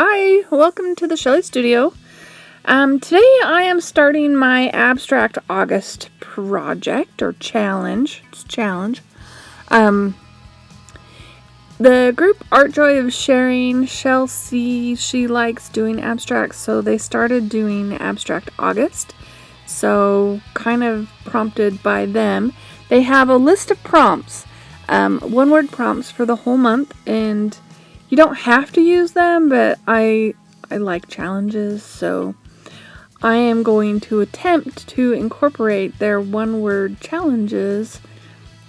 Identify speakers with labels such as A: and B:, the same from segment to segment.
A: Hi, welcome to the Shelley Studio. Today I am starting my Abstract August project or challenge. It's a challenge. The group Art Joy of Sharing, Chelsea, she likes doing abstracts, so they started doing Abstract August. So kind of prompted by them. They have a list of prompts, one-word prompts for the whole month, and you don't have to use them, but I like challenges, so I am going to attempt to incorporate their one-word challenges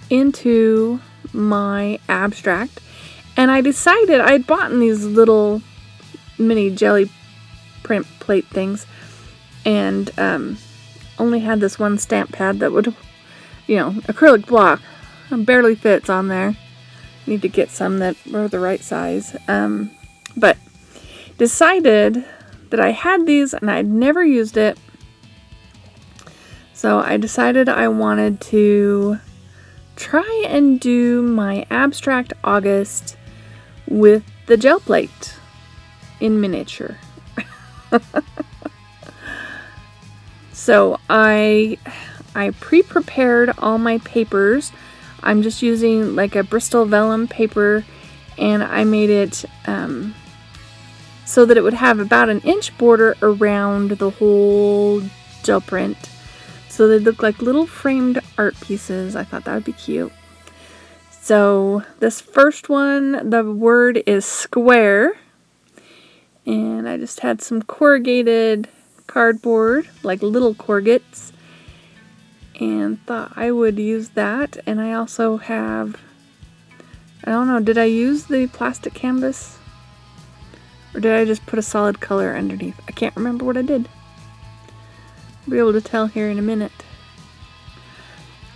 A: into my abstract. And I decided I'd bought these little mini jelly print plate things, and only had this one stamp pad that would, acrylic block, barely fits on there. Need to get some that were the right size. But decided that I had these and I'd never used it. So I decided I wanted to try and do my Abstract August with the gel plate in miniature. So I pre-prepared all my papers. I'm just using like a Bristol vellum paper, and I made it so that it would have about an inch border around the whole gel print. So they look like little framed art pieces. I thought that would be cute. So this first one, the word is square. And I just had some corrugated cardboard, like little corrugates, and thought I would use that. And I also have, I don't know, did I use the plastic canvas? Or did I just put a solid color underneath? I can't remember what I did. I'll be able to tell here in a minute.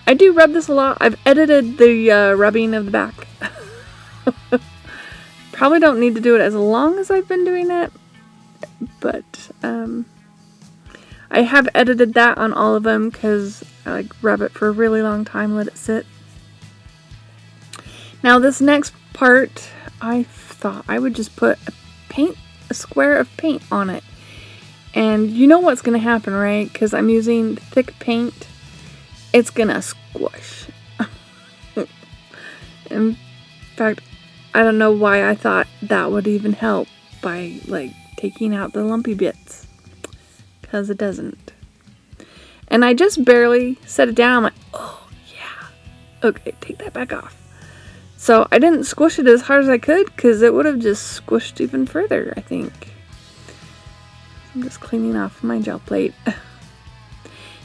A: I do rub this a lot. I've edited the rubbing of the back. Probably don't need to do it as long as I've been doing it, but I have edited that on all of them because I like rub it for a really long time, let it sit. Now this next part, I thought I would just put a square of paint on it. And you know what's going to happen, right? Because I'm using thick paint. It's going to squish. In fact, I don't know why I thought that would even help by like taking out the lumpy bits. Because it doesn't. And I just barely set it down. I'm like, oh yeah. Okay, take that back off. So I didn't squish it as hard as I could because it would have just squished even further, I think. I'm just cleaning off my gel plate.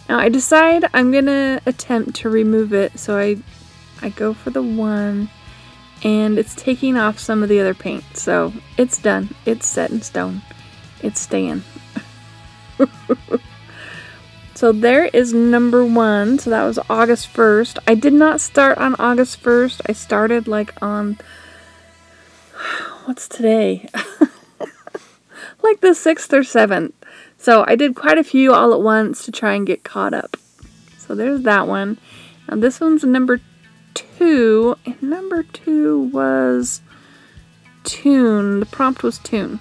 A: Now I decide I'm going to attempt to remove it. So I go for the one, and it's taking off some of the other paint. So it's done. It's set in stone. It's staying. So there is number one. So that was August 1st. I did not start on August 1st. I started like on, what's today? Like the 6th or 7th. So I did quite a few all at once to try and get caught up. So there's that one. Now this one's number 2. And number 2 was tune. The prompt was tune.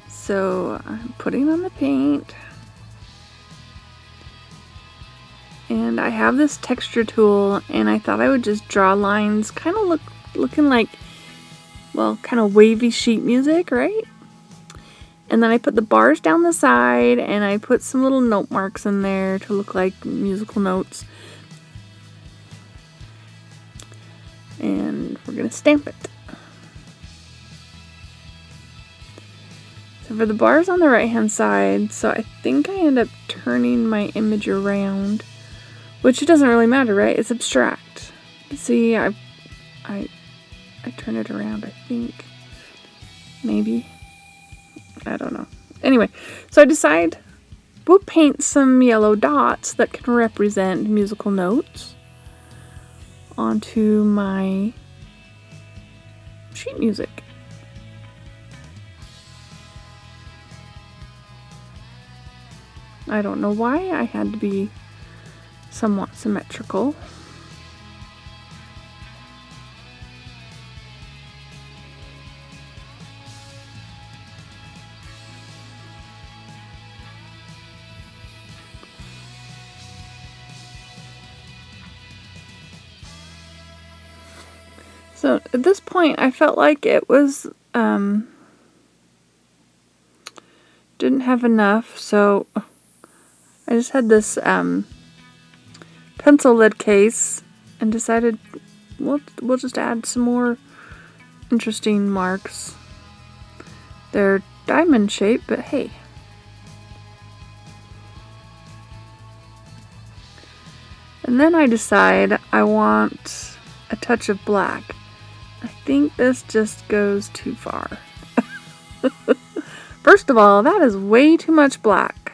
A: So I'm putting on the paint. And I have this texture tool, and I thought I would just draw lines, kind of looking like, well, kind of wavy sheet music, right? And then I put the bars down the side, and I put some little note marks in there to look like musical notes. And we're going to stamp it. So for the bars on the right hand side, so I think I end up turning my image around, which it doesn't really matter, right? It's abstract. See, I turn it around, I think. Maybe. I don't know. Anyway, so I decide we'll paint some yellow dots that can represent musical notes onto my sheet music. I don't know why I had to be somewhat symmetrical. So at this point, I felt like it was, didn't have enough, so I just had this pencil lid case and decided we'll just add some more interesting marks. They're diamond shaped, but hey. And then I decide I want a touch of black. I think this just goes too far. First of all, that is way too much black.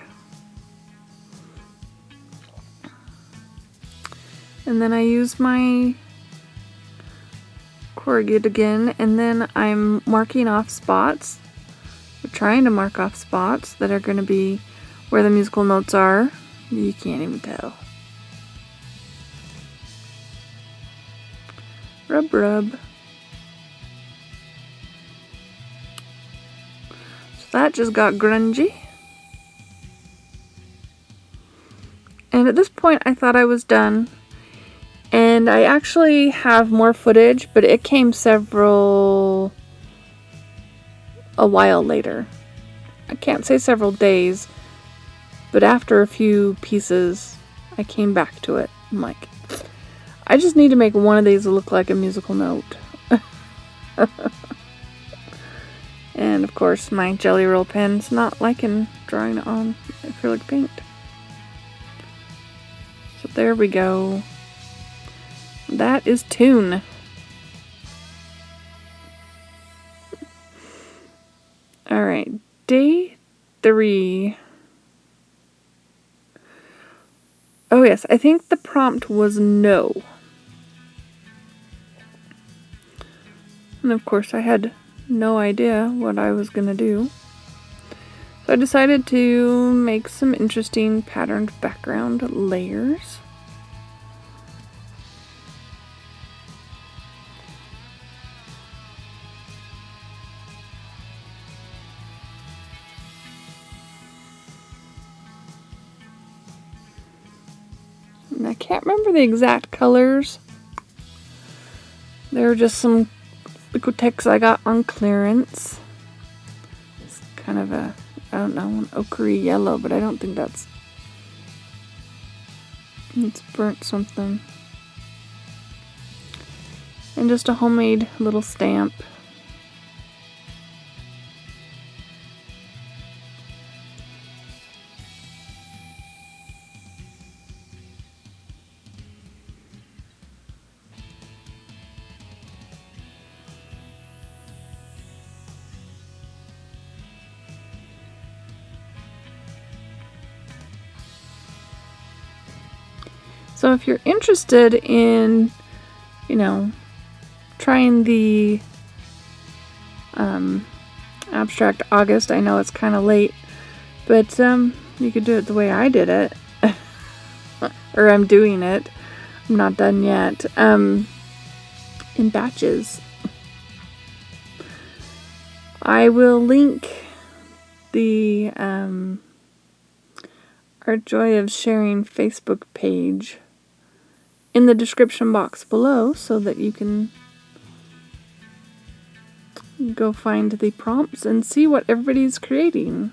A: And then I use my corrugate again, and then I'm marking off spots. We're trying to mark off spots that are going to be where the musical notes are. You can't even tell. Rub, rub. So that just got grungy. And at this point I thought I was done. And I actually have more footage, but it came a while later. I can't say several days, but after a few pieces, I came back to it. I'm like, I just need to make one of these look like a musical note. And of course, my Jelly Roll pen's not liking drawing on acrylic paint. So there we go. That is Toon. Alright, day 3. Oh yes, I think the prompt was no. And of course I had no idea what I was going to do. So I decided to make some interesting patterned background layers. And I can't remember the exact colors. They were just some Liquitex I got on clearance. It's kind of a, I don't know, an ochre yellow, but I don't think it's burnt something. And just a homemade little stamp. So if you're interested in, trying the Abstract August, I know it's kind of late, but you could do it the way I did it. Or I'm doing it. I'm not done yet. In batches. I will link the Our Joy of Sharing Facebook page in the description box below so that you can go find the prompts and see what everybody's creating.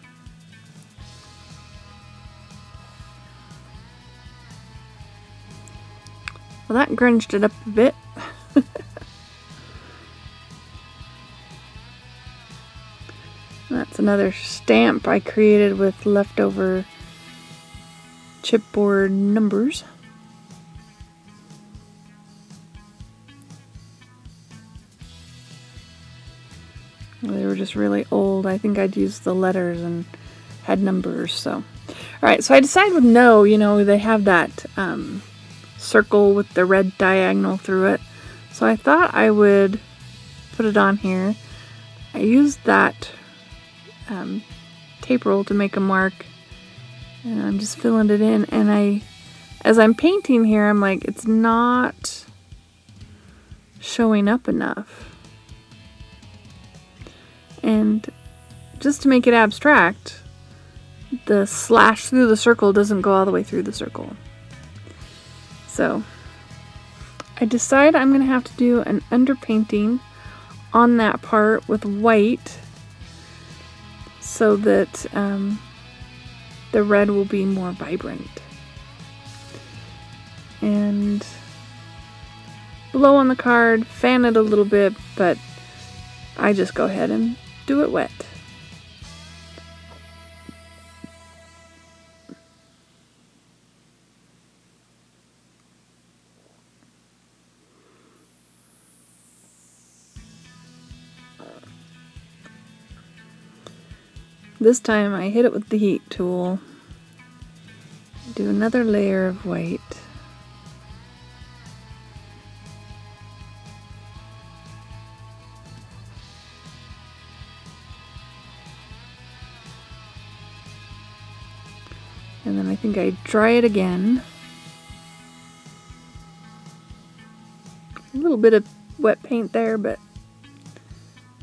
A: Well, that grunged it up a bit. That's another stamp I created with leftover chipboard numbers. They were just really old. I think I'd used the letters and had numbers. So, alright, so I decided with no, they have that circle with the red diagonal through it. So I thought I would put it on here. I used that tape roll to make a mark, and I'm just filling it in. And as I'm painting here, I'm like, it's not showing up enough. And just to make it abstract, the slash through the circle doesn't go all the way through the circle. So I I decide I'm going to have to do an underpainting on that part with white so that the red will be more vibrant. And blow on the card, fan it a little bit, but I just go ahead and do it wet. This time I hit it with the heat tool. Do another layer of white. And then I think I dry it again. A little bit of wet paint there, but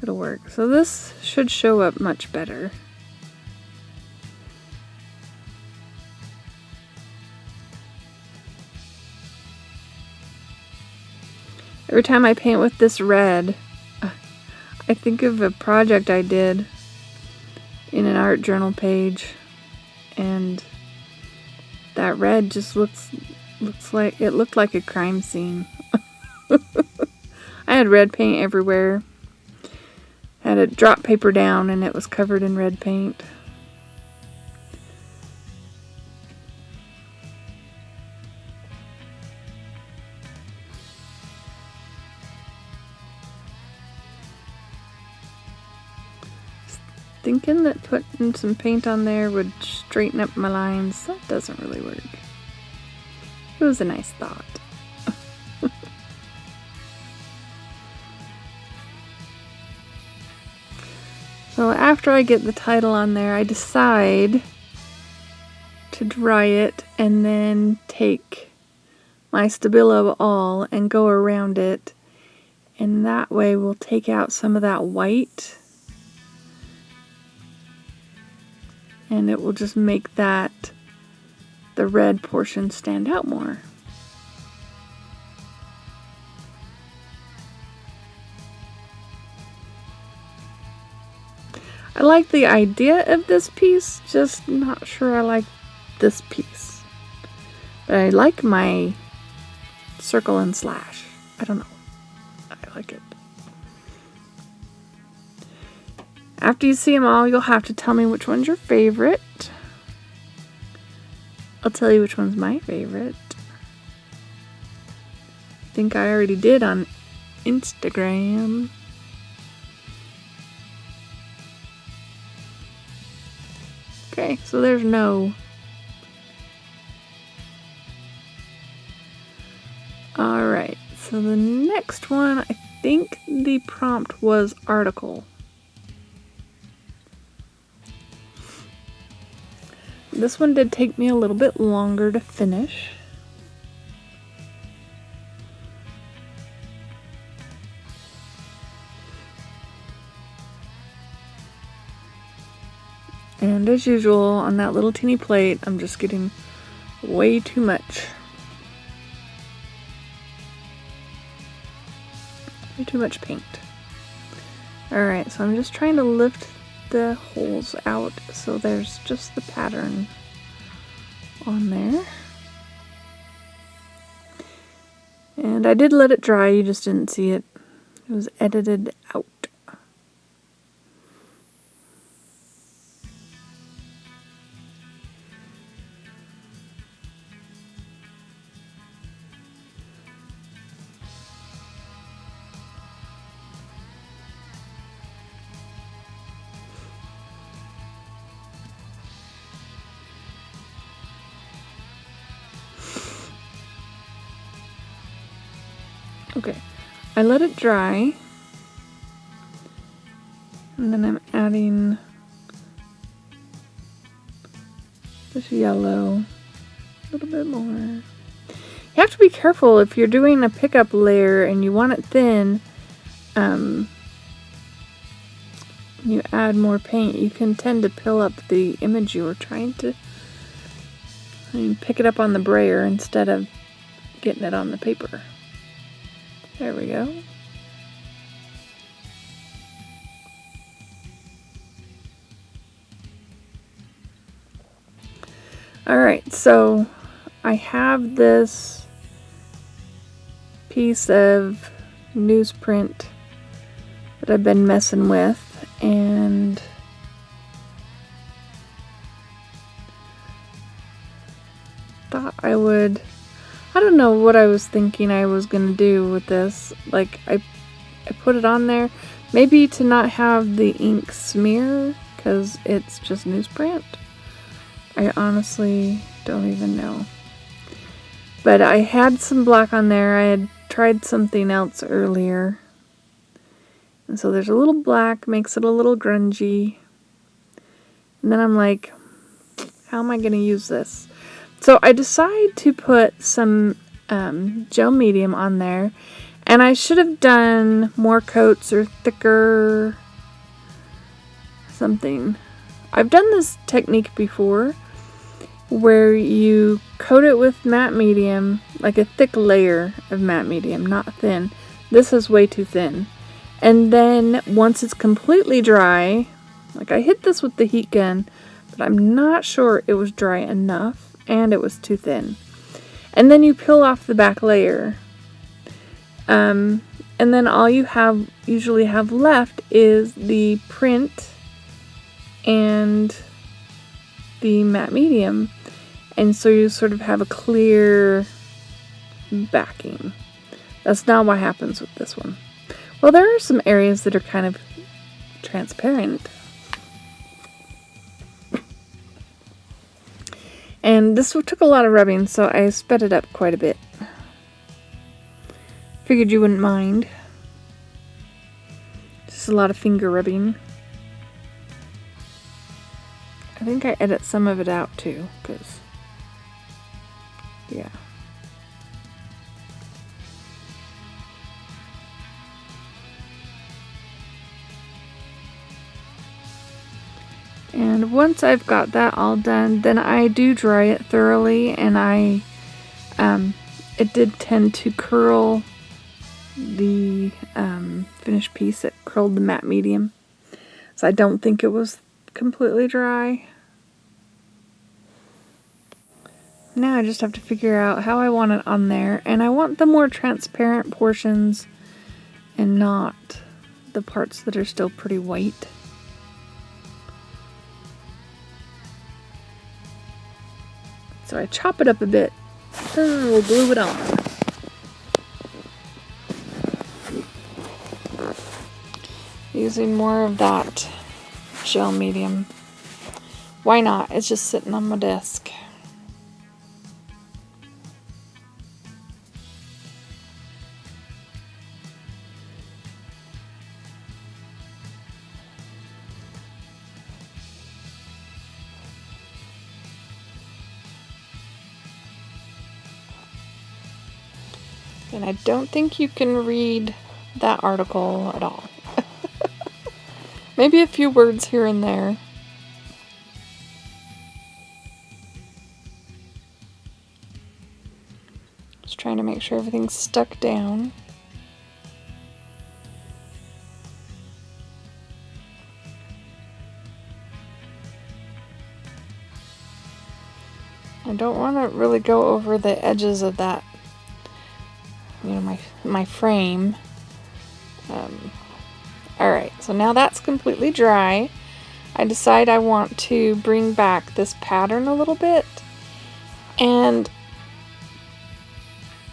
A: it'll work. So this should show up much better. Every time I paint with this red, I think of a project I did in an art journal page, and that red just looks like it looked like a crime scene. I had red paint everywhere. I had a drop paper down and it was covered in red paint. Thinking that putting some paint on there would straighten up my lines. That doesn't really work. It was a nice thought. So after I get the title on there, I decide to dry it and then take my Stabilo All and go around it, and that way we'll take out some of that white. And it will just make the red portion stand out more. I like the idea of this piece, just not sure I like this piece. But I like my circle and slash. I don't know. I like it. After you see them all, you'll have to tell me which one's your favorite. I'll tell you which one's my favorite. I think I already did on Instagram. Okay, so there's no. Alright, so the next one, I think the prompt was article. This one did take me a little bit longer to finish. And as usual, on that little teeny plate, I'm just getting way too much. Way too much paint. Alright, so I'm just trying to lift the holes out so there's just the pattern on there. And I did let it dry, you just didn't see it. It was edited out. Okay, I let it dry, and then I'm adding this yellow, a little bit more. You have to be careful if you're doing a pickup layer and you want it thin, you add more paint, you can tend to pill up the image you were trying to pick it up on the brayer instead of getting it on the paper. There we go. Alright, so I have this piece of newsprint that I've been messing with, and thought I don't know what I was thinking I was gonna do with this. Like, I put it on there maybe to not have the ink smear because it's just newsprint. I honestly don't even know. But I had some black on there. I had tried something else earlier. And so there's a little black, makes it a little grungy. And then I'm like, how am I going to use this? So I decide to put some gel medium on there. And I should have done more coats or thicker something. I've done this technique before where you coat it with matte medium, like a thick layer of matte medium, not thin. This is way too thin. And then once it's completely dry, like I hit this with the heat gun, but I'm not sure it was dry enough and it was too thin. And then you peel off the back layer. And then all you usually have left is the print and the matte medium. And so you sort of have a clear backing. That's not what happens with this one. Well, there are some areas that are kind of transparent. And this took a lot of rubbing, so I sped it up quite a bit. Figured you wouldn't mind. Just a lot of finger rubbing. I think I edit some of it out too, because, yeah. And once I've got that all done, then I do dry it thoroughly, and it did tend to curl the finished piece. It curled the matte medium, so I don't think it was completely dry. Now I just have to figure out how I want it on there, and I want the more transparent portions and not the parts that are still pretty white. So I chop it up a bit, then we'll glue it on. Using more of that gel medium. Why not? It's just sitting on my desk. And I don't think you can read that article at all. Maybe a few words here and there. Just trying to make sure everything's stuck down. I don't want to really go over the edges of that, you know, my frame. Alright, so now that's completely dry. I decide I want to bring back this pattern a little bit, and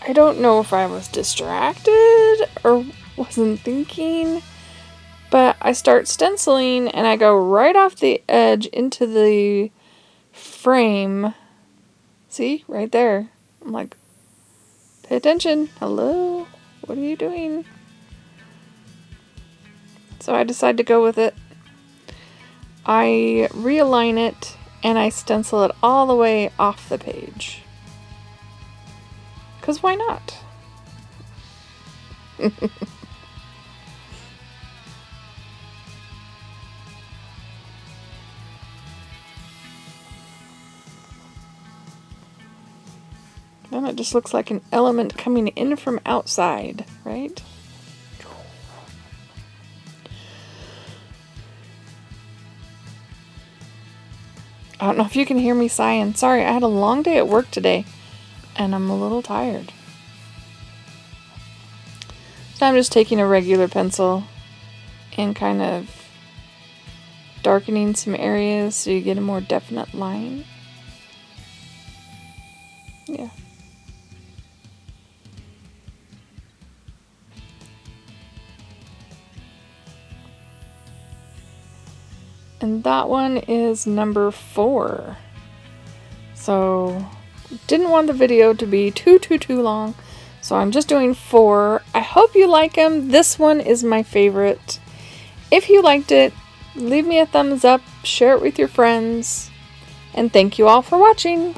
A: I don't know if I was distracted or wasn't thinking, but I start stenciling and I go right off the edge into the frame. See, right there. I'm like, pay attention. Hello? What are you doing? So I decide to go with it. I realign it and I stencil it all the way off the page. 'Cause why not? Then it just looks like an element coming in from outside right? I don't know if you can hear me sighing. Sorry, I had a long day at work today, and I'm a little tired. So I'm just taking a regular pencil and kind of darkening some areas so you get a more definite line. Yeah. And that one is number 4. So, didn't want the video to be too long. So I'm just doing 4. I hope you like them. This one is my favorite. If you liked it, leave me a thumbs up, share it with your friends, and thank you all for watching.